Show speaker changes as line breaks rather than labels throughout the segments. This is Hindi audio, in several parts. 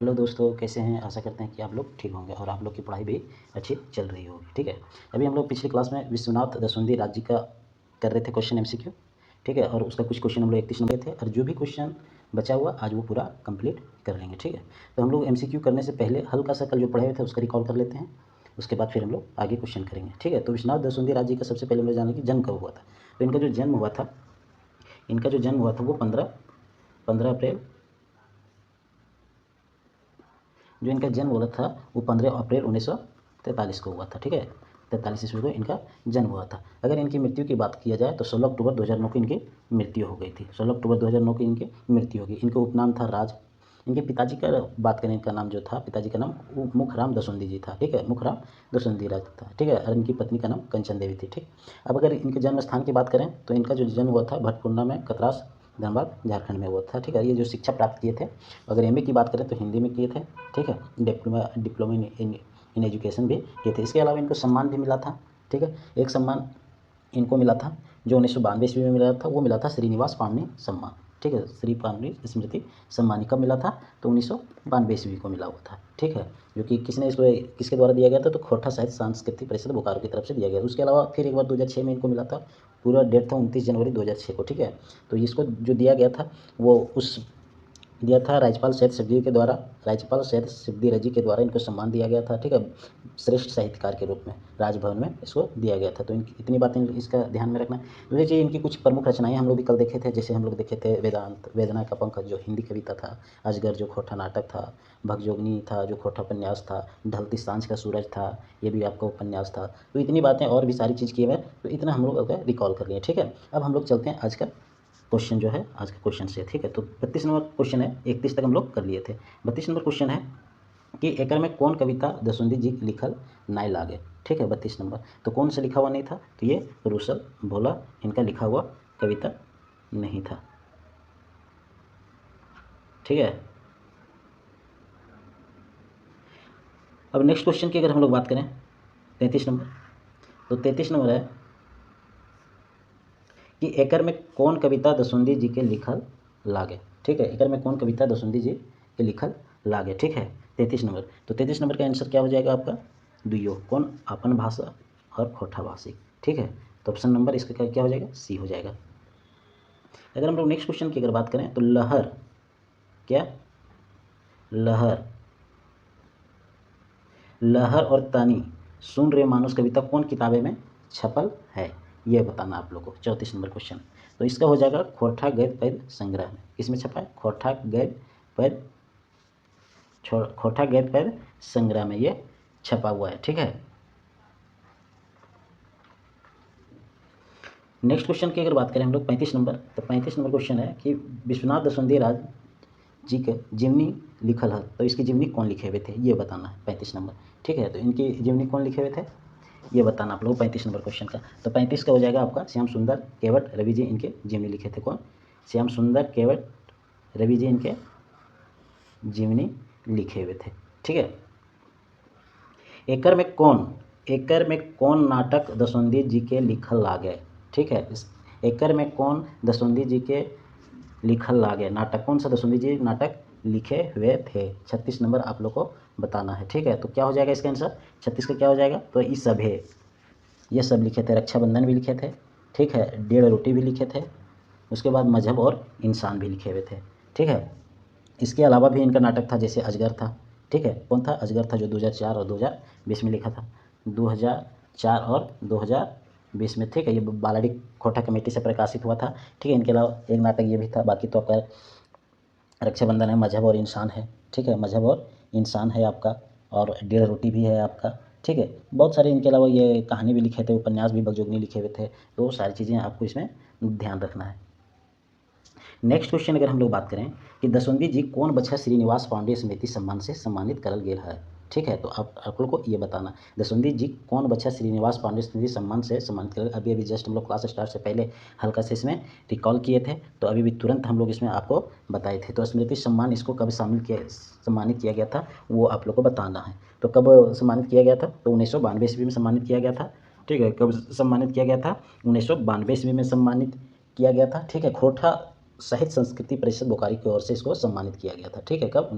हेलो दोस्तों, कैसे हैं। आशा करते हैं कि आप लोग ठीक होंगे और आप लोग की पढ़ाई भी अच्छी चल रही होगी। ठीक है, अभी हम लोग पिछली क्लास में विश्वनाथ दसवंधी राज्य का कर रहे थे क्वेश्चन एमसीक्यू। ठीक है, और उसका कुछ क्वेश्चन हम लोग 31 नंबर थे और जो भी क्वेश्चन बचा हुआ आज वो पूरा कंप्लीट कर लेंगे। ठीक है, तो हम लोग एमसीक्यू करने से पहले हल्का सा कल जो पढ़े हुए थे उसका रिकॉल कर लेते हैं, उसके बाद फिर हम लोग आगे क्वेश्चन करेंगे। ठीक है, तो विश्वनाथ दसवंधी राज्य का सबसे पहले हम लोग जानें कि जन्म कब हुआ था। तो इनका जो जन्म हुआ था वो 15 अप्रैल, जो इनका जन्म हुआ था वो 15 अप्रैल 1943 को हुआ था। ठीक है, 43 ईस्वी को इनका जन्म हुआ था। अगर इनकी मृत्यु की बात किया जाए तो 16 अक्टूबर 2009 को इनकी मृत्यु हो गई थी। 16 अक्टूबर 2009 को इनकी मृत्यु होगी। इनका उपनाम था राज। इनके पिताजी का बात करें, इनका नाम जो था, पिताजी का नाम मुखराम दसवंधी जी था। ठीक है, मुखराम दसवंधी राज था। ठीक है, और इनकी पत्नी का नाम कंचन देवी थी। ठीक, अब अगर इनके जन्म स्थान की बात करें तो इनका जो जन्म हुआ था भटकुंडा में, कतरास, धनबाद, झारखंड में हुआ था। ठीक है, ये जो शिक्षा प्राप्त किए थे, अगर एमए की बात करें तो हिंदी में किए थे। ठीक है, डिप्लोमा इन एजुकेशन भी किए थे। इसके अलावा इनको सम्मान भी मिला था। ठीक है, एक सम्मान इनको मिला था जो 1992 ईस्वी में मिला था, वो मिला था श्रीनिवास पाणिनि सम्मान। ठीक है, श्री पाणिनि स्मृति सम्मान कब मिला था तो 1992 ईस्वी को मिला हुआ था। ठीक है, जो कि किसने इसको किसके द्वारा दिया गया था तो खोरठा साहित्य सांस्कृतिक परिषद बोकारो की तरफ से दिया गया। उसके अलावा फिर एक बार 2006 में इनको मिला था। पूरा डेट था 29 जनवरी 2006 को। ठीक है, तो इसको जो दिया गया था वो उस दिया था राज्यपाल सैयद शिवजी के द्वारा, राज्यपाल सैयद शिवजी रजी के द्वारा इनको सम्मान दिया गया था। ठीक है, श्रेष्ठ साहित्यकार के रूप में राजभवन में इसको दिया गया था। तो इतनी बातें इसका ध्यान में रखना। दूसरी चीज़, इनकी कुछ प्रमुख रचनाएं हम लोग भी कल देखे थे। जैसे हम लोग देखे थे वेदांत, वेदना का पंख जो हिंदी कविता था, अजगर जो खोटा नाटक था, भगजोगनी था जो खोटा उपन्यास था, ढलती सांझ का सूरज था, ये भी आपका उपन्यास था। तो इतनी बातें और भी सारी चीज़ किए हुए, तो इतना हम लोग रिकॉल कर लिए। ठीक है, अब हम लोग चलते हैं आज का क्वेश्चन जो है, आज का क्वेश्चन से। ठीक है, तो 32 नंबर क्वेश्चन है, 31 तक हम लोग कर लिए थे। 32 नंबर क्वेश्चन है कि एकर में कौन कविता दसवंधी जी लिखल नाय लागे। ठीक है, 32 नंबर तो कौन सा लिखा हुआ नहीं था तो ये रूसल भोला इनका लिखा हुआ कविता नहीं था। ठीक है, अब नेक्स्ट क्वेश्चन की अगर हम लोग बात करें 33 नंबर, तो 33 नंबर है कि एकर में कौन कविता दसवंधी जी के लिखल लागे। ठीक है, एकर में कौन कविता दसवंधी जी के लिखल लागे। ठीक है, 33 नंबर, तो 33 नंबर का आंसर क्या हो जाएगा आपका दुइयो, कौन अपन भाषा और खोटा भाषिक। ठीक है, तो ऑप्शन नंबर इसका क्या हो जाएगा सी हो जाएगा। अगर हम लोग नेक्स्ट क्वेश्चन की अगर बात करें तो लहर, क्या लहर, लहर और तानी सुन रहे मानुस कविता कौन किताबें में छपल है, ये बताना आप लोग को। 34 नंबर क्वेश्चन, तो इसका हो जाएगा खोरठा गद्य पद्य संग्रह में। किसमें छपा है खोरठा गद्य पद्य, खोरठा गद्य पद्य संग्रह में ये छपा हुआ है। ठीक है, नेक्स्ट क्वेश्चन की अगर बात करें हम लोग 35 नंबर, तो 35 नंबर क्वेश्चन है कि विश्वनाथ दसवंधी राज जी के जीवनी लिखल है, तो इसकी जीवनी कौन लिखे हुए थे ये बताना है 35 नंबर। ठीक है, तो इनकी जीवनी कौन लिखे हुए थे ये बताना आप लोग 35 नंबर क्वेश्चन का। तो 35 का हो जाएगा आपका श्याम सुंदर केवट रवि जी इनके जीवनी लिखे थे। कौन, श्याम सुंदर केवट रवि जी इनके जीवनी लिखे हुए थे। ठीक है, एकर में कौन नाटक दसवंधी जी के लिखल लागे। ठीक है, इस एकर में कौन दसवंधी जी के लिखल लागे नाटक, कौन सा दसवंधी जी नाटक लिखे हुए थे। 36 नंबर आप लोग को बताना है। ठीक है, तो क्या हो जाएगा इसका आंसर 36 का क्या हो जाएगा तो इस सब है, ये सब लिखे थे। रक्षाबंधन भी लिखे थे। ठीक है, डेढ़ रोटी भी लिखे थे। उसके बाद मजहब और इंसान भी लिखे हुए थे। ठीक है, इसके अलावा भी इनका नाटक था, जैसे अजगर था। ठीक है, कौन था अजगर था जो 2004 और 2020 में लिखा था, 2004 और 2020 में। ठीक है, ये बालाडी खोटा कमेटी से प्रकाशित हुआ था। ठीक है, इनके अलावा एक नाटक ये भी था। बाकी तो आपका रक्षाबंधन है, मजहब और इंसान है। ठीक है, मजहब और इंसान है आपका, और डेढ़ रोटी भी है आपका। ठीक है, बहुत सारे इनके अलावा ये कहानी भी लिखे थे, उपन्यास भी भगजोगनी लिखे हुए थे। तो सारी चीज़ें आपको इसमें ध्यान रखना है। नेक्स्ट क्वेश्चन अगर हम लोग बात करें कि दसवंधी जी कौन बच्चा श्रीनिवास पांडे स्मृति सम्मान से सम्मानित करल गेल है। ठीक है, तो आप लोग को ये बताना दसवंधी जी कौन बच्चा श्रीनिवास पांडे स्मृति सम्मान से सम्मानित करल। अभी अभी जस्ट हम लोग क्लास स्टार्ट से पहले हल्का से इसमें रिकॉल किए थे, तो अभी भी तुरंत हम लोग इसमें आपको बताए थे। तो स्मृति सम्मान इसको कब सम्मानित किया गया था वो आप लोग को बताना है। तो कब सम्मानित किया गया था तो 1992 ईस्वी में सम्मानित किया गया था। ठीक है, कब सम्मानित किया गया था 1992 ईस्वी में सम्मानित किया गया था। ठीक है, खोरठा साहित्य संस्कृति परिषद बोकारो की ओर से इसको सम्मानित किया गया था। ठीक है, कब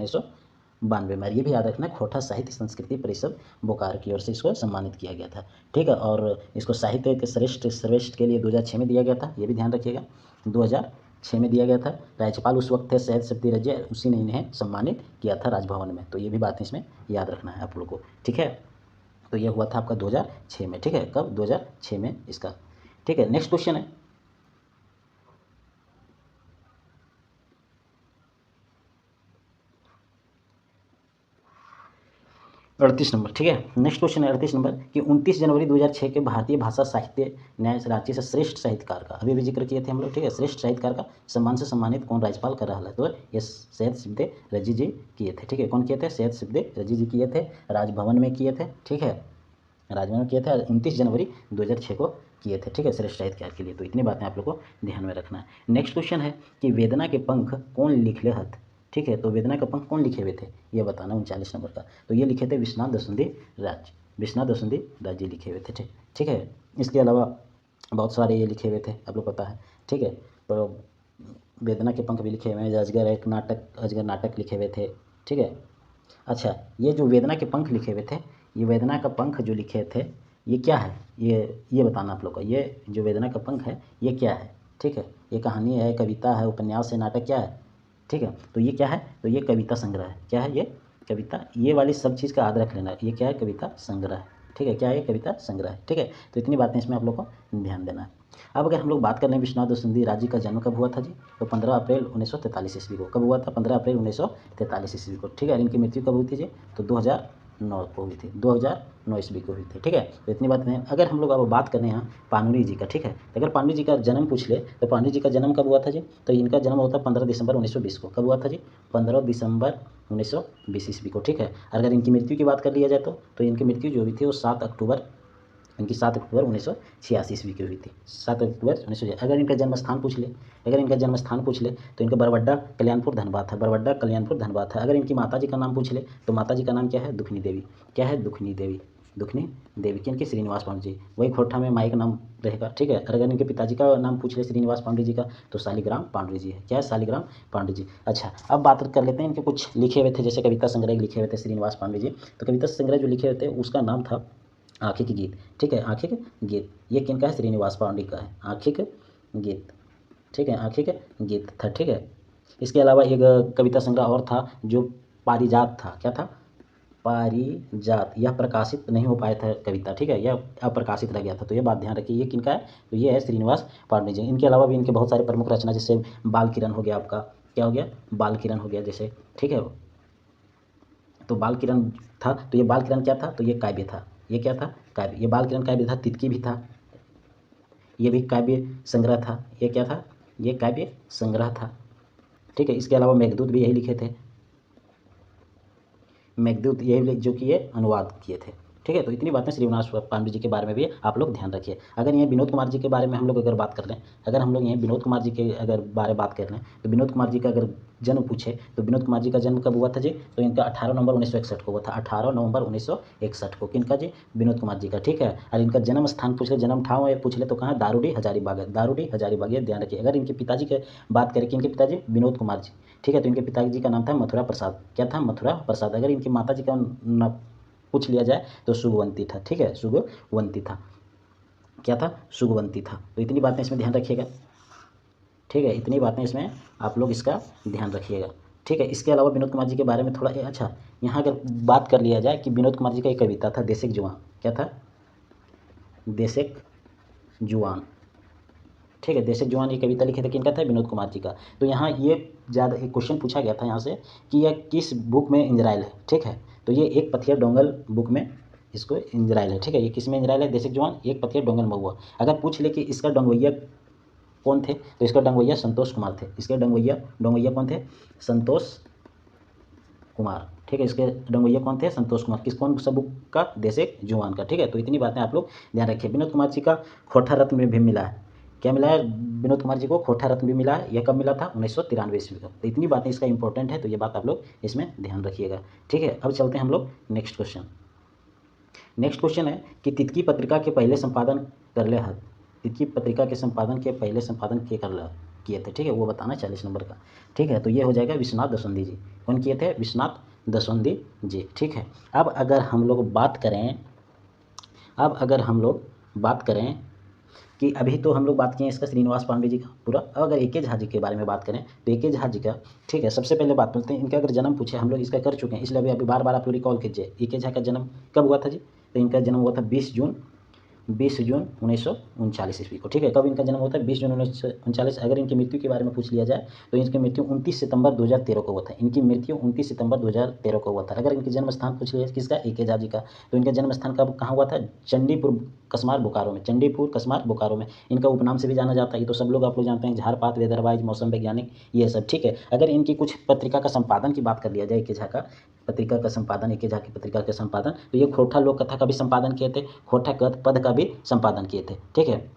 1992 में। ये भी याद रखना, खोटा साहित्य संस्कृति परिषद बोकारो की ओर से इसको सम्मानित किया गया था, ठीक है। और इसको साहित्य के सर्वश्रेष्ठ के लिए 2006 में दिया गया था, ये भी ध्यान रखिएगा, 2006 में दिया गया था। राज्यपाल उस वक्त थे सैयद सिद्दी रज़ी, उसी ने इन्हें सम्मानित किया था राजभवन में। तो ये भी बात इसमें याद रखना है आप लोग को, ठीक है। तो ये हुआ था आपका 2006 में, ठीक है। कब? 2006 में इसका, ठीक है। नेक्स्ट क्वेश्चन है 38 नंबर, ठीक है। नेक्स्ट क्वेश्चन है 38 नंबर कि 29 जनवरी 2006 के भारतीय भाषा साहित्य न्याय राज्य से श्रेष्ठ साहित्यकार का, अभी भी जिक्र किए थे हम लोग, ठीक है। श्रेष्ठ साहित्यकार का सम्मान से सम्मानित कौन राज्यपाल कर रहा है? तो ये सैयद सिद्दी रज़ी जी किए थे, ठीक है। कौन किए थे? सैयद सिद्दी रज़ी जी किए थे, राजभवन में किए थे, ठीक है। राजभवन में किए थे, 29 जनवरी 2006 को किए थे, ठीक है, श्रेष्ठ साहित्यकार के लिए। तो इतनी बातें आप लोग को ध्यान में रखना है। नेक्स्ट क्वेश्चन है कि वेदना के पंख कौन लिखले हथ, ठीक है। तो वेदना के पंख कौन लिखे हुए थे ये बताना, 39 नंबर का। तो ये लिखे थे विश्वनाथ दसुंदी राज, विश्वनाथ दसुंदी राज जी लिखे हुए थे, ठीक है। इसके अलावा बहुत सारे ये लिखे हुए थे, आप लोग पता है, ठीक है। तो वेदना के पंख भी लिखे हुए हैं, अजगर एक नाटक, अजगर नाटक लिखे हुए थे, ठीक है। अच्छा, ये जो वेदना के पंख लिखे हुए थे, ये वेदना का पंख जो लिखे थे ये क्या है? ये बताना आप लोग को, ये जो वेदना का पंख है ये क्या है, ठीक है। ये कहानी है, कविता है, उपन्यास है, नाटक, क्या है, ठीक है। तो ये क्या है? तो ये कविता संग्रह है। क्या है ये? कविता। ये वाली सब चीज़ का याद रख लेना, ये क्या है? कविता संग्रह है, ठीक है। क्या है? कविता संग्रह है, ठीक है। तो इतनी बातें इसमें आप लोग को ध्यान देना है। अब अगर हम लोग बात कर रहे हैं विश्वनाथ दसुंदी राज जी का जन्म कब हुआ था जी? तो 15 अप्रैल 1943 ईस्वी को। कब हुआ था? 15 अप्रैल 1943 ईस्वी को, ठीक है। इनकी मृत्यु कब हुई थी जी? तो 2009 को हुई थी, 2009 ईस्वी को हुई थी, ठीक है। तो इतनी बात नहीं। अगर हम लोग अब बात करें यहाँ पाणिनि जी का, ठीक है। अगर पाणिनि जी का जन्म पूछ ले तो पाणिनि जी का जन्म कब हुआ था जी? तो इनका जन्म होता 15 दिसंबर 1920 को। कब हुआ था जी? 15 दिसंबर 1920 ईस्वी को, ठीक है। अगर इनकी मृत्यु की बात कर लिया जाए तो इनकी मृत्यु जो हुई थी वो 7 अक्टूबर 1986 ईस्वी की हुई थी, 7 अक्टूबर 1986। अगर इनका जन्म स्थान पूछ ले, तो इनका बरवड्डा कल्याणपुर धनबाद था, बरवड्डा कल्याणपुर धनबाद था। अगर इनकी माता जी का नाम पूछ ले तो माता जी का नाम क्या है? दुखनी देवी। क्या है? दुखनी देवी, दुखनी देवी। किनकी? श्रीनिवास पांडे जी। वही खोरठा में माई का नाम रहेगा, ठीक है। अगर इनके पिताजी का नाम पूछ ले श्रीनिवास पांडे जी का तो शालिग्राम पांडे जी है। क्या है? शालिग्राम पांडे जी। अच्छा, अब बात कर लेते हैं इनके कुछ लिखे हुए थे, जैसे कविता संग्रह लिखे हुए थे श्रीनिवास पांडे जी। तो कविता संग्रह जो लिखे हुए थे उसका नाम था आँखिक गीत, ठीक है। आँखिक गीत, ये किनका है? श्रीनिवास पांडे का है, आँखिक गीत, ठीक है। आँखिक गीत था, ठीक है। इसके अलावा एक कविता संग्रह और था जो पारिजात था। क्या था? पारिजात। यह प्रकाशित नहीं हो पाया था कविता, ठीक है, यह अप्रकाशित रह गया था। तो ये बात ध्यान रखिए, ये किनका है? तो ये है श्रीनिवास पांडे जी। इनके अलावा भी इनके बहुत सारे प्रमुख रचना, जैसे बाल किरण हो गया आपका, क्या हो गया? बाल किरण हो गया जैसे, ठीक है। तो बाल किरण था, तो ये बाल किरण क्या था? तो ये काव्य था। ये क्या था? काव्य। ये बाल किरण काव्य था। तितकी भी था, ये भी काव्य संग्रह था। ये क्या था? ये काव्य संग्रह था, ठीक है। इसके अलावा मेघदूत भी यही लिखे थे, मेघदूत यही जो कि ये अनुवाद किए थे, ठीक है। तो इतनी बातें श्रीनिवास पांडे जी के बारे में भी आप लोग ध्यान रखिए। अगर ये विनोद कुमार जी के बारे में हम लोग अगर बात कर लें, अगर हम लोग ये विनोद कुमार जी के अगर बारे बात कर लें तो विनोद कुमार जी का अगर जन्म पूछे तो विनोद कुमार जी का जन्म कब हुआ था जी? तो इनका 18 नवंबर 1961 को हुआ था, 18 नवंबर 1961 को। किनका जी? विनोद कुमार जी का, ठीक है। और इनका जन्म स्थान पूछ ले, जन्म ठाव पूछ ले तो कहाँ? दारूडी हजारीबाग है, दारूडी हजारीबाग, ये ध्यान रखिए। अगर इनके पिताजी की बात करें कि इनके पिताजी विनोद कुमार जी, ठीक है, तो इनके पिताजी का नाम था मथुरा प्रसाद। क्या था? मथुरा प्रसाद। अगर इनकी माता जी का पूछ लिया जाए तो सुगवंती था, ठीक है, सुगवंती था। क्या था? सुगवंती था। तो इतनी बातें इसमें ध्यान रखिएगा, ठीक है। इतनी बातें इसमें आप लोग इसका ध्यान रखिएगा, ठीक है। इसके अलावा विनोद कुमार जी के बारे में थोड़ा अच्छा, यहाँ अगर बात कर लिया जाए कि विनोद कुमार जी का एक कविता था देसिक जुआन। क्या था? देसिक जुआन, ठीक है। देसिक जुआन ये कविता लिखे थे, किनका था? विनोद कुमार जी का। तो यहाँ ये ज़्यादा एक क्वेश्चन पूछा गया था यहाँ से कि यह किस बुक में इंजराइल है, ठीक है। तो ये एक पथिया डोंगल बुक में इसको इंजराइल है, ठीक है। ये किस में इंजराइल है? देसिक जुआन एक पथिया डोंगल महुआ। अगर पूछ ले कि इसका डंगवैया कौन थे तो इसका डंगवैया संतोष कुमार थे। इसके डंगवैया कौन थे? संतोष कुमार, ठीक है। इसके डंगवैया कौन थे? संतोष कुमार। किस कौन सा बुक का? देसिक जुआन का, ठीक है। तो इतनी बातें आप लोग ध्यान रखिए। विनोद कुमार जी का खोटा रत्न में भी मिला है। क्या मिला है? विनोद कुमार जी को खोटा रत्न भी मिला है। यह कब मिला था? 1993 ईस्वी का। तो इतनी बातें इसका इंपॉर्टेंट है, तो ये बात आप लोग इसमें ध्यान रखिएगा, ठीक है। अब चलते हैं हम लोग नेक्स्ट क्वेश्चन। नेक्स्ट क्वेश्चन है कि तितकी पत्रिका के पहले संपादन कर ले हद, तितकी पत्रिका के संपादन के पहले संपादन के कर ले किए थे, ठीक है, वो बताना 40 नंबर का, ठीक है। तो ये हो जाएगा विश्वनाथ दसुंदी जी। कौन किए थे? विश्वनाथ दसवंधी जी। ठीक है, अब अगर हम लोग बात करें कि अभी तो हम लोग बात किए इसका श्रीनिवास पांडे जी का पूरा। अब अगर ए.के. झा जी के बारे में बात करें तो ए.के. झा जी का, ठीक है, सबसे पहले बात करते हैं इनका। अगर जन्म पूछे, हम लोग इसका कर चुके हैं, इसलिए अभी बार बार आप लोग रिकॉल कीजिए। ए.के. झा का जन्म कब हुआ था जी? तो इनका जन्म हुआ था 20 जून 1939 ईस्वी को। ठीक है, कब इनका जन्म होता है? 20 जून 1939। अगर इनकी मृत्यु के बारे में पूछ लिया जाए तो इनकी मृत्यु 29 सितंबर 2013 को हुआ था। इनकी मृत्यु 29 सितंबर 2013 को हुआ था। अगर इनके जन्म स्थान पूछ लिया किसका? ए.के. झा जी का, तो इनका जन्म स्थान कब कहाँ हुआ था? चंडीपुर कस्मार बोकारो में। चंडीपुर कस्मार बोकारो में। इनका उपनाम से भी जाना जाता है, ये तो सब लोग आप लोग जानते हैं, झारपात, वेदरवाइज, मौसम वैज्ञानिक, ये सब। ठीक है, अगर इनकी कुछ पत्रिका का संपादन की बात कर लिया जाए, ए.के. झा का पत्रिका का संपादन, ए.के. झा की पत्रिका का संपादन, तो ये खोरठा लोक कथा का भी संपादन किए थे, खोरठा पद का भी संपादन किए थे। ठीक है,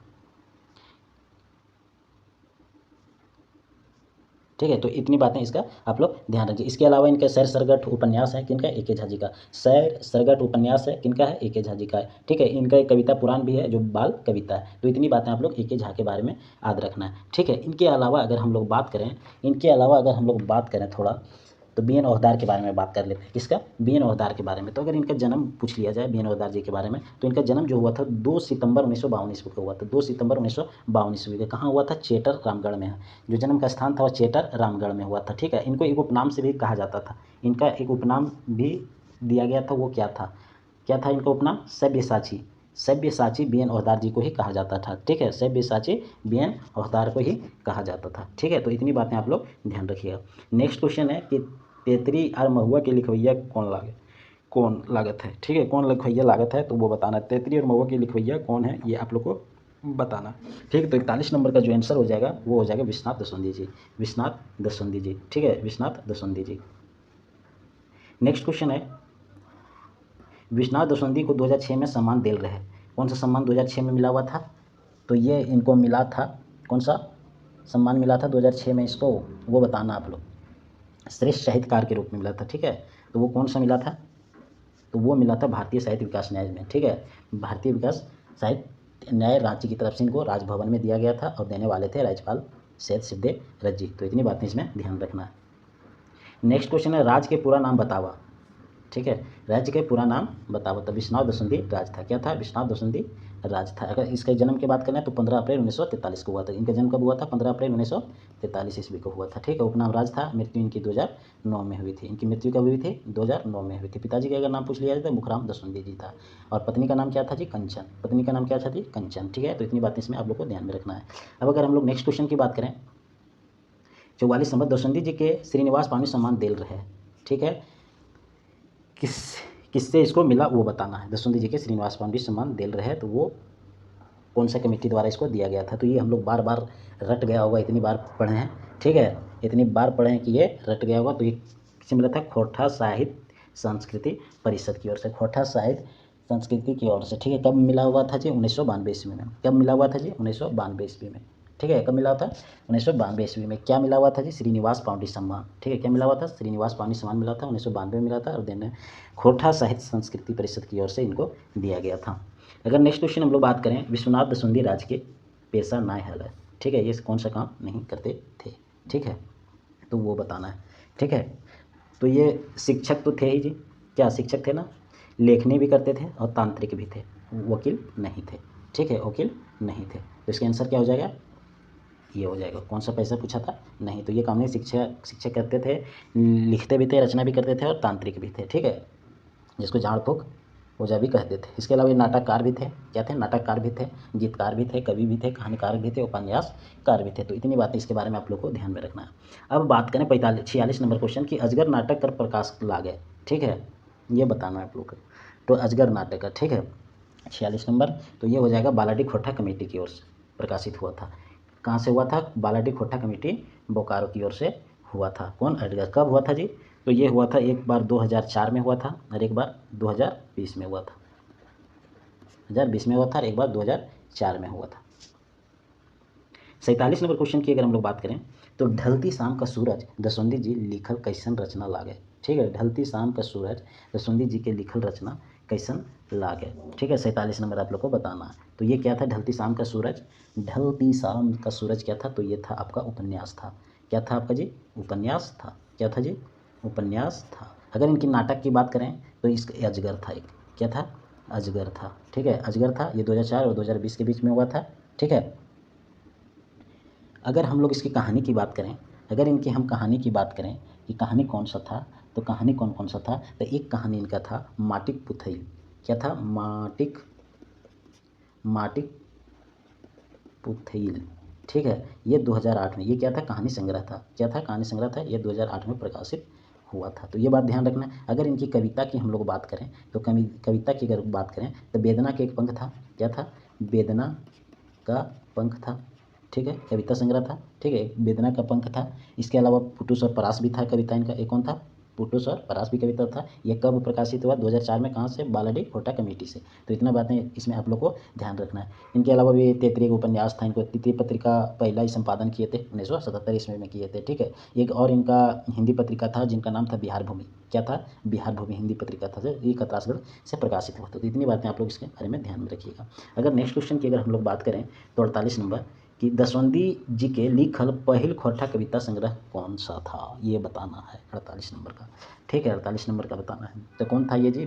ठीक है, तो इतनी बातें इसका आप लोग ध्यान रखिए। इसके अलावा इनका सैर सरगट उपन्यास है किनका? ए.के. झा जी का। सैर सरगट उपन्यास है किनका है? ए.के. झा जी का है। ठीक है, इनका एक कविता पुराण भी है जो बाल कविता है। तो इतनी बातें आप लोग ए.के. झा के बारे में याद रखना है। ठीक है, इनके अलावा अगर हम लोग बात करें थोड़ा, तो बी.एन. ओहदार के बारे में बात कर लेते हैं। किसका? बी.एन. ओहदार के बारे में। तो अगर इनका जन्म पूछ लिया जाए बी.एन. ओहदार जी के बारे में, तो इनका जन्म जो हुआ था 2 सितंबर 1952 ईस्वी को हुआ था। 2 सितंबर 1952 ईस्वी को कहाँ हुआ था? चेटर, रामगढ़ में है। जो जन्म का स्थान था वह चेटर, रामगढ़ में हुआ था। ठीक है, इनको एक उपनाम से भी कहा जाता था। इनका एक उपनाम भी दिया गया था, वो क्या था? इनका उपनाम? सब्यसाची। सब्यसाची बी.एन. ओहदार जी को ही कहा जाता था। ठीक है, सब्यसाची बी.एन. ओहदार को ही कहा जाता था। ठीक है, तो इतनी बातें आप लोग ध्यान रखिएगा। नेक्स्ट क्वेश्चन है कि तेतरी और महुआ के लिखवैया कौन लागत है? ठीक है, कौन लिखवैया लागत है, तो वो बताना। तेतरी और महुआ के लिखवैया कौन है, ये आप लोग को बताना। ठीक है, तो 41 नंबर का जो आंसर हो जाएगा वो हो जाएगा विश्वनाथ दसवंधी जी। विश्वनाथ दसवंधी जी। ठीक है, विश्वनाथ दसवंधी जी। नेक्स्ट क्वेश्चन है, विश्वनाथ दसवंधी को 2006 में सम्मान दिल रहे। कौन सा सम्मान 2006 में मिला हुआ था? तो ये इनको मिला था, कौन सा सम्मान मिला था 2006 में इसको, वो बताना आप लोग। श्रेष्ठ साहित्यकार के रूप में मिला था। ठीक है, तो वो कौन सा मिला था? तो वो मिला था भारतीय साहित्य विकास न्याय में। ठीक है, भारतीय विकास साहित्य न्याय रांची की तरफ से इनको राजभवन में दिया गया था और देने वाले थे राज्यपाल सैयद सिद्धे रज्जी। तो इतनी बातें इसमें ध्यान रखना है। नेक्स्ट क्वेश्चन है, राज्य के पूरा नाम बतावा। ठीक है, राज्य के पूरा नाम बतावा। तो विश्वनाथ दसवंधी राज था। क्या था? विश्वनाथ दसवंधी राज था। अगर इसके जन्म की बात करें तो 15 अप्रैल 1943 को हुआ था। इनका जन्म कब हुआ था? 15 अप्रैल 1943 ईस्वी को हुआ था। ठीक है, उपनाम राज था। मृत्यु इनकी 2009 में हुई थी। इनकी मृत्यु कब हुई थी? 2009 में हुई थी। पिताजी का अगर नाम पूछ लिया जाए तो मुखराम दसवंधी जी था, और पत्नी का नाम क्या था जी? कंचन। पत्नी का नाम क्या था जी? कंचन। ठीक है, तो इतनी बातें इसमें आप लोग को ध्यान में रखना है। अब अगर हम लोग नेक्स्ट क्वेश्चन की बात करें, 44 नंबर, दसवंधी जी के श्रीनिवास पानी सम्मान दिल रहे। ठीक है, किस किससे इसको मिला वो बताना है। दसवंधी जी के श्रीनिवास पांडे सम्मान दिल रहे, तो वो कौन सा कमेटी द्वारा इसको दिया गया था? तो ये हम लोग बार बार रट गया होगा, इतनी बार पढ़े हैं। ठीक है, इतनी बार पढ़े हैं कि ये रट गया होगा। तो ये किससे मिला था? खोरठा साहित्य संस्कृति परिषद की ओर से। खोरठा साहित्य संस्कृति की ओर से। ठीक है, कब मिला हुआ था जी? 1992 ईस्वी में। कब मिला हुआ था जी? 1992 ईस्वी में। ठीक है, कब मिला हुआ था? 1992 ईस्वी में। क्या मिला हुआ था जी? श्रीनिवास पांडे सम्मान। ठीक है, क्या मिला हुआ था? श्रीनिवास पांडे सम्मान मिला था, 1992 में मिला था, और देन खोरठा साहित्य संस्कृति परिषद की ओर से इनको दिया गया था। अगर नेक्स्ट क्वेश्चन हम लोग बात करें, विश्वनाथ दसवंधी राज के पेशा नाय है। ठीक है, ये कौन सा काम नहीं करते थे? ठीक है, तो वो बताना है। ठीक है, तो ये शिक्षक तो थे ही जी। क्या शिक्षक थे ना? लेखनी भी करते थे और तांत्रिक भी थे, वकील नहीं थे। ठीक है, वकील नहीं थे। तो इसका आंसर क्या हो जाएगा? ये हो जाएगा। कौन सा पैसा पूछा था? नहीं, तो ये काम नहीं। शिक्षक करते थे, लिखते भी थे, रचना भी करते थे और तांत्रिक भी थे। ठीक है, जिसको झाड़ फूक ओझा भी कहते थे। इसके अलावा ये नाटककार भी थे। क्या थे? नाटककार भी थे, गीतकार भी थे, कवि भी थे, कहानीकार भी थे, उपन्यासकार भी थे। तो इतनी बातें इसके बारे में आप लोग को ध्यान में रखना है। अब बात करें 46 नंबर क्वेश्चन की, अजगर नाटक कर प्रकाश लागे। ठीक है, ये बताना है आप लोग को। तो अजगर नाटक का, ठीक है, 46 नंबर, तो ये हो जाएगा बालाडी खोटा कमेटी की ओर से प्रकाशित हुआ था। कहाँ से हुआ था? बालाडी खोटा कमेटी बोकारो की ओर से हुआ था। कौन? अजगर। कब हुआ था जी? तो ये हुआ था, एक बार 2004 में हुआ था और एक बार 2020 में हुआ था। 2020 में हुआ था और एक बार 2004 में हुआ था। 47 नंबर क्वेश्चन की अगर हम लोग बात करें, तो ढलती शाम का सूरज दसवंधी जी लिखल कैसन रचना लागे। ठीक है, ढलती शाम का सूरज दसवंधी जी के लिखल रचना कैसन लागे। ठीक है, 47 नंबर आप लोग को बताना है। तो ये क्या था? ढलती शाम का सूरज। ढलती शाम का सूरज क्या था? तो ये था आपका उपन्यास था। क्या था आपका जी? उपन्यास था। क्या था जी? उपन्यास था। अगर इनकी नाटक की बात करें तो इसका अजगर था, एक क्या था, अजगर था, ठीक है, अजगर था। ये 2004 और 2020 के बीच में हुआ था, ठीक है। अगर हम लोग इसकी कहानी की बात करें, अगर इनकी हम कहानी की बात करें कि कहानी कौन सा था, तो कहानी कौन कौन सा था, तो एक कहानी इनका था माटिक पुथैल। क्या था, माटिक पुथैल, ठीक है। ये 2008 में, ये क्या था, कहानी संग्रह था, क्या था, कहानी संग्रह था। ये 2008 में प्रकाशित हुआ था। तो ये बात ध्यान रखना। अगर इनकी कविता की हम लोग बात करें तो कविता की अगर बात करें तो वेदना के एक पंख था, क्या था, वेदना का पंख था, ठीक है, कविता संग्रह था, ठीक है, एक वेदना का पंख था। इसके अलावा पुटुस और परास भी था कविता इनका, एक कौन था, पुटुस और परास भी कविता था। ये कब प्रकाशित हुआ, 2004 में, कहाँ से, बालाडी खोटा कमेटी से। तो इतना बातें इसमें आप लोग को ध्यान रखना है। इनके अलावा भी तैतरीय उपन्यास था, इनको तृतीय पत्रिका पहला ही संपादन किए थे 1977 ईस्वी में किए थे, ठीक है। एक और इनका हिंदी पत्रिका था जिनका नाम था बिहार भूमि, क्या था, बिहार भूमि हिंदी पत्रिका था, जो ये कतरासगढ़ से प्रकाशित हुआ था। तो इतनी बातें आप लोग इसके बारे में ध्यान में रखिएगा। अगर नेक्स्ट क्वेश्चन की अगर हम लोग बात करें तो 48 नंबर कि दसवंती जी के लिखल पहिल खोटा कविता संग्रह कौन सा था, ये बताना है 48 नंबर का, ठीक है, 48 नंबर का बताना है। तो कौन था ये जी,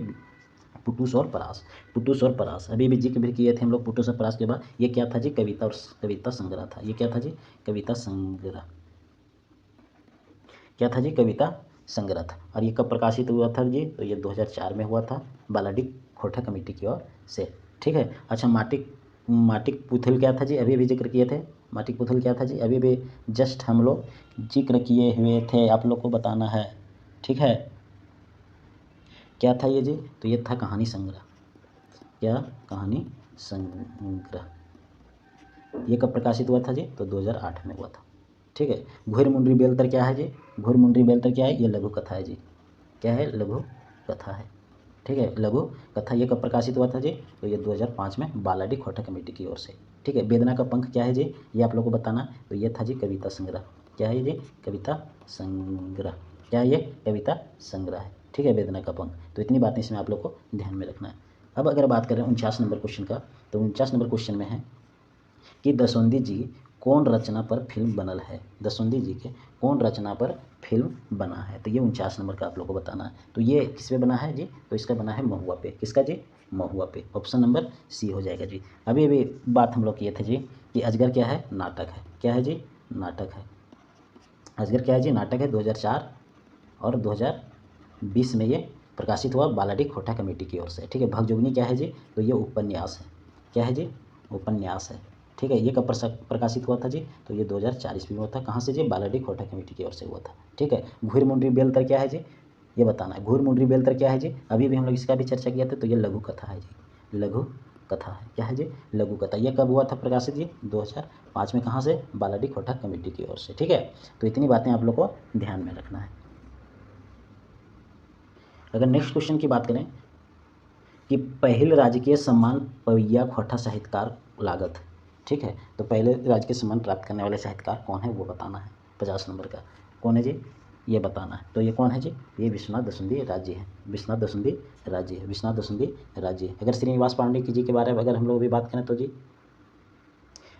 पुटुस और परास, पुटुस और परास। अभी भी जिक्र भी किए थे हम लोग पुटुस और परास के बाद। ये क्या था जी, कविता और कविता संग्रह था। ये क्या था जी, कविता संग्रह, क्या था जी, कविता संग्रह था। और ये कब प्रकाशित हुआ था जी, तो ये 2004 में हुआ था, बालाडी खोटा कमेटी की ओर से, ठीक है। अच्छा, माटिक पुथल क्या था जी, अभी भी जिक्र किए थे। माटिक पुथल क्या था जी, अभी भी जस्ट हम लोग जिक्र किए हुए थे, आप लोग को बताना है, ठीक है। क्या था ये जी, तो ये था कहानी संग्रह, क्या, कहानी संग्रह। ये कब प्रकाशित हुआ था जी, तो 2008 में हुआ था, ठीक है। घुर मुंडरी बेलतर क्या है जी, घुर मुंडरी बेलतर क्या है, ये लघु कथा है जी, क्या है, लघु कथा है, ठीक है, लघु कथा। ये कब प्रकाशित हुआ था जी, तो ये 2005 में बालाडी खोटा कमेटी की ओर से, ठीक है। वेदना का पंख क्या है जी, ये आप लोग को बताना। तो ये था जी कविता संग्रह, क्या है जी, कविता संग्रह, क्या है ये, कविता संग्रह है, ठीक है, वेदना का पंख। तो इतनी बातें इसमें आप लोग को ध्यान में रखना है। अब अगर बात करें 49 नंबर क्वेश्चन का, तो 49 नंबर क्वेश्चन में है कि दसवंती जी कौन रचना पर फिल्म बनल है, दसवंती जी के कौन रचना पर फिल्म बना है। तो ये 49 नंबर का आप लोग को बताना है। तो ये किस पे बना है जी, तो इसका बना है महुआ पे, किसका जी, महुआ पे। ऑप्शन नंबर सी हो जाएगा जी। अभी अभी बात हम लोग किए थे जी कि अजगर क्या है, नाटक है, क्या है जी, नाटक है। अजगर क्या है जी, नाटक है। 2004 और 2020 में ये प्रकाशित हुआ बालाडी खोटा कमेटी की ओर से, ठीक है। भगजोगनी क्या है जी, तो ये उपन्यास है, क्या है जी, उपन्यास है, ठीक है। ये कब प्रकाशित हुआ था जी, तो ये 2004 ईस्वी में हुआ था, कहाँ से जी, बालाडी खोटा कमेटी की ओर से हुआ था, ठीक है। घुर मुंडरी बेलतर क्या है जी, ये बताना है। घुर मुंडरी बेलतर क्या है जी, अभी भी हम लोग इसका भी चर्चा किया था। तो ये लघु कथा है जी, लघु कथा है, क्या है जी, लघु कथा। ये कब हुआ था प्रकाशित जी, 2005 में, कहाँ से, बालाडी खोटा कमेटी की ओर से, ठीक है। तो इतनी बातें आप लोग को ध्यान में रखना है। अगर नेक्स्ट क्वेश्चन की बात करें कि पहले राजकीय सम्मान पवैया खोटा साहित्यकार लागत, ठीक है। तो पहले राजकीय सम्मान प्राप्त करने वाले साहित्यकार कौन है, वो बताना है। 50 नंबर का कौन है जी, ये बताना है। तो ये कौन है जी, ये विश्वनाथ दसुंदी राजी है, विश्वनाथ दसुंदी राजी है, विश्वनाथ दसुंदी राजी है। अगर श्रीनिवास पांडे की जी के बारे में अगर हम लोग भी बात करें तो जी,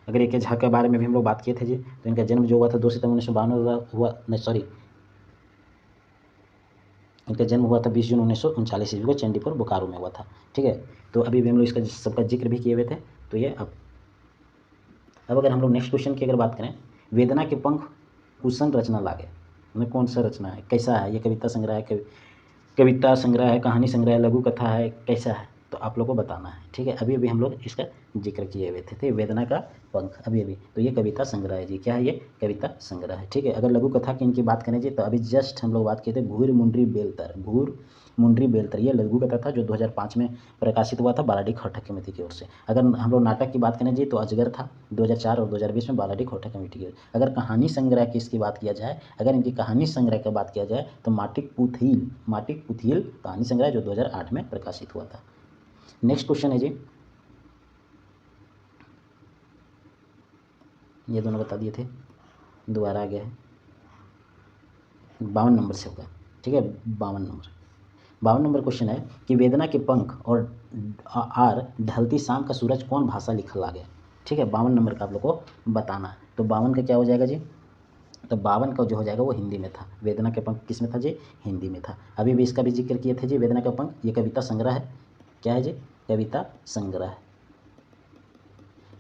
अगर एक झा के बारे में भी हम लोग बात किए थे जी, तो इनका जन्म जो हुआ था 2 सितंबर 1952 हुआ, नहीं सॉरी, इनका जन्म हुआ था 20 जून 1939 ईस्वी को चंडीपुर बोकारो में हुआ था, ठीक है। तो अभी भी हम लोग इसका सबका जिक्र भी किए हुए थे। तो ये अब अगर हम लोग नेक्स्ट क्वेश्चन की अगर बात करें, वेदना के पंख कुशन रचना लागे में कौन सा रचना है, कैसा है ये, कविता संग्रह है, कविता संग्रह है, कहानी संग्रह है, लघु कथा है, कैसा है, तो आप लोग को बताना है, ठीक है। अभी अभी हम लोग इसका जिक्र किए हुए थे वेदना का पंख, अभी अभी। तो ये कविता संग्रह है जी, क्या है ये, कविता संग्रह है, ठीक है। अगर लघु कथा की इनकी बात करें जी, तो अभी जस्ट हम लोग बात किए थे घूर मुंडरी बेलतर, घूर मुंडरी बेलतर, ये लघु कथा था जो 2005 में प्रकाशित हुआ था बालाडी खोटा कमेटी की ओर से। अगर हम लोग नाटक की बात करें जी, तो अजगर था 2004 और 2020 में बालाडी खोटा कमेटी की ओर। अगर कहानी संग्रह की इसकी बात किया जाए, अगर इनकी कहानी संग्रह की बात किया जाए, तो माटिक पुथील कहानी संग्रह जो 2008 में प्रकाशित हुआ था। नेक्स्ट क्वेश्चन है जी, ये दोनों बता दिए थे, दोबारा आ गया है, 52 नंबर से होगा, ठीक है। 52 नंबर क्वेश्चन है कि वेदना के पंख और आर ढलती शाम का सूरज कौन भाषा लिखल आ गया, ठीक है। 52 नंबर का आप लोग को बताना है। तो 52 का क्या हो जाएगा जी, तो 52 का जो हो जाएगा वो हिंदी में था। वेदना के पंख किस में था जी? हिंदी में था। अभी भी इसका भी जिक्र किए थे जी, वेदना का पंख ये कविता संग्रह है। क्या है जी? कविता संग्रह है,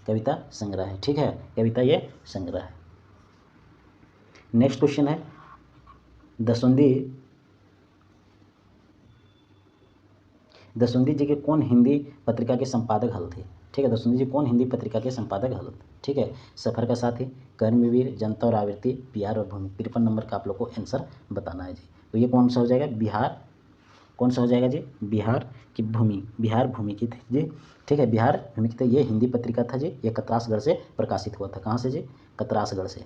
कविता संग्रह है, ठीक है, कविता ये संग्रह है। नेक्स्ट क्वेश्चन है, दसवंधी जी के कौन हिंदी पत्रिका के संपादक हल थे? ठीक है, दसवंधी जी कौन हिंदी पत्रिका के संपादक हल थे? ठीक है, सफ़र का साथी, कर्मवीर, जनता और आवृत्ति, बिहार और भूमि। 53 नंबर का आप लोग को आंसर बताना है जी। तो ये कौन सा हो जाएगा? बिहार, कौन सा हो जाएगा जी? बिहार की भूमि, बिहार भूमि की थी जी, ठीक है, बिहार भूमि की थी। ये हिंदी पत्रिका था जी, ये कतरासगढ़ से प्रकाशित हुआ था। कहाँ से जी? कतरासगढ़ से,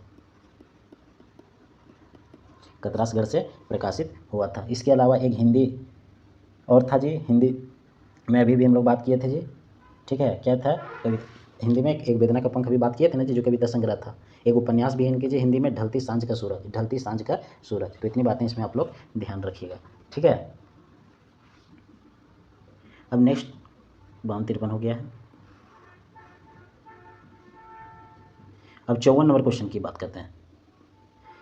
कतरासगढ़ से प्रकाशित हुआ था। इसके अलावा एक हिंदी और था जी, हिंदी में अभी भी हम लोग बात किए थे जी, ठीक है, क्या था? हिंदी में एक वेदना का पंख भी बात किए थे ना जी, जो कविता संग्रह था। एक उपन्यास भी है इनके जी हिंदी में, ढलती सांझ का सूरज, ढलती सांझ का सूरज। तो इतनी बातें इसमें आप लोग ध्यान रखिएगा, ठीक है। अब नेक्स्ट 52-53 हो गया है। अब 54 नंबर क्वेश्चन की बात करते हैं।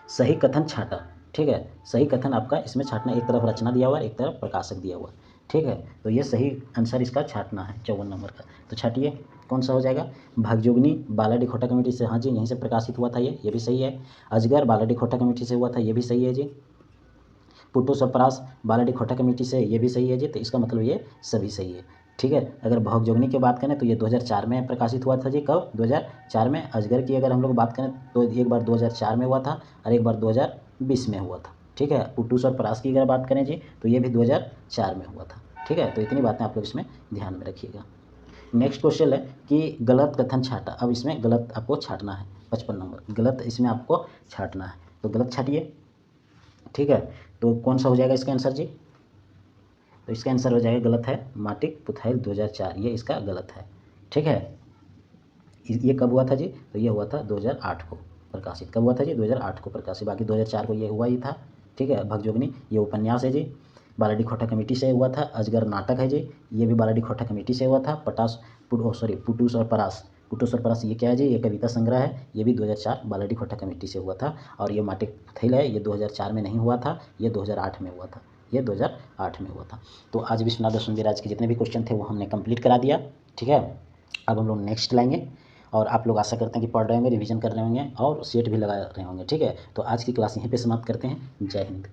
सही कथन छाटा, ठीक है, सही कथन आपका इसमें छाटना, एक तरफ रचना दिया हुआ है, एक तरफ प्रकाशक दिया हुआ है, ठीक है। तो ये सही आंसर इसका छाटना है 54 नंबर का। तो छाटिए, कौन सा हो जाएगा? भागयोगिनी बालाडी खोटा कमेटी से, हाँ जी, यहीं से प्रकाशित हुआ था ये भी सही है। अजगर बालाडी खोटा कमेटी से हुआ था, ये भी सही है जी। पुट्टू सप्रास बालाडी खोटा कमेटी से, ये भी सही है जी। तो इसका मतलब ये सभी सही है, ठीक है। अगर भागयोगिनी की बात करें तो ये 2004 में प्रकाशित हुआ था जी। कब? 2004 में। अजगर की अगर हम लोग बात करें तो एक बार 2004 में हुआ था और एक बार 2020 में हुआ था, ठीक है। पुट्टू सप्रास की अगर बात करें जी तो ये भी 2004 में हुआ था, ठीक है। तो इतनी बातें आप लोग इसमें ध्यान में रखिएगा। नेक्स्ट क्वेश्चन है कि गलत कथन छाटा। अब इसमें गलत आपको छाटना है, 55 नंबर, गलत इसमें आपको छाटना है। तो गलत छाटिए, ठीक है। तो कौन सा हो जाएगा इसका आंसर जी? तो इसका आंसर हो जाएगा, गलत है, माटिक पुथैल 2004, ये इसका गलत है, ठीक है। ये कब हुआ था जी? तो ये हुआ था 2008 को प्रकाशित। कब हुआ था जी? 2008 को प्रकाशित, बाकी 2004 को ये हुआ ही था, ठीक है। भागयोगिनी ये उपन्यास है जी, बालाडी खोटा कमेटी से हुआ था। अजगर नाटक है जी, ये भी बालाडी खोटा कमेटी से हुआ था। पुटूस और परास, पुटूस और परास ये क्या है जी? ये कविता संग्रह है, ये भी 2004 बालाडी खोटा कमेटी से हुआ था। और ये माटिक पुथैल है, ये 2004 में नहीं हुआ था, ये 2008 में हुआ था, ये 2008 में हुआ था। तो आज विश्वनाथ दसवंधी राज के जितने भी क्वेश्चन थे वो हमने कंप्लीट करा दिया, ठीक है। अब हम लोग नेक्स्ट लाएंगे और आप लोग आशा करते हैं कि पढ़ रहे होंगे, रिवीजन कर रहे होंगे और सेट भी लगा रहे होंगे, ठीक है। तो आज की क्लास यहीं पे समाप्त करते हैं। जय हिंद।